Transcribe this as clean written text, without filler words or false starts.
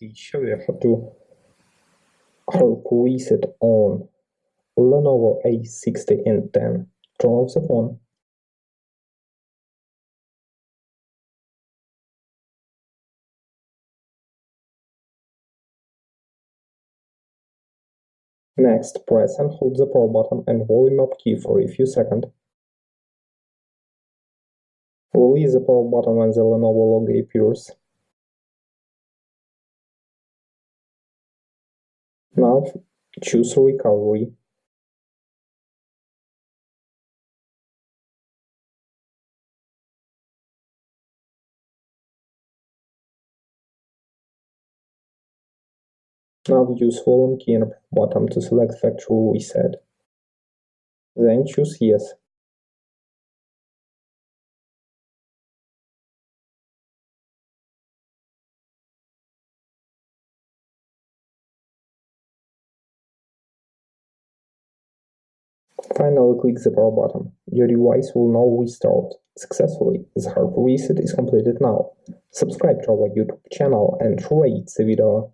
show you how to reset on Lenovo A6010. Turn off the phone. Next, press and hold the power button and volume up key for a few seconds. Release the power button when the Lenovo logo appears. Now choose recovery. Now use volume key and button to select factory reset. Then choose yes. Finally, click the power button. Your device will now restart successfully. The hard reset is completed now. Subscribe to our YouTube channel and rate the video.